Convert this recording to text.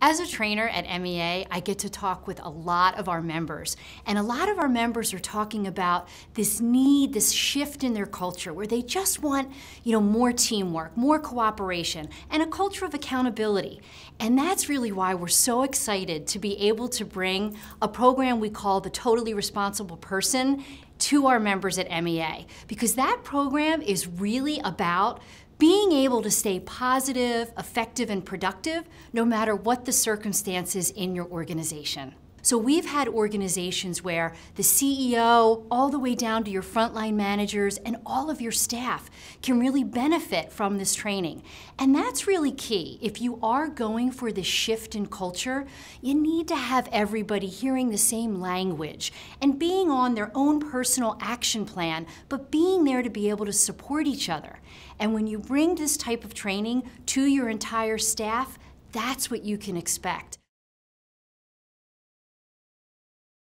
As a trainer at MEA, I get to talk with a lot of our members. And a lot of our members are talking about this need, this shift in their culture where they just want, more teamwork, more cooperation, and a culture of accountability. And that's really why we're so excited to be able to bring a program we call the Totally Responsible Person to our members at MEA. Because that program is really about being able to stay positive, effective, and productive no matter what the circumstances in your organization. So we've had organizations where the CEO, all the way down to your frontline managers and all of your staff can really benefit from this training. And that's really key. If you are going for this shift in culture, you need to have everybody hearing the same language and being on their own personal action plan, but being there to be able to support each other. And when you bring this type of training to your entire staff, that's what you can expect.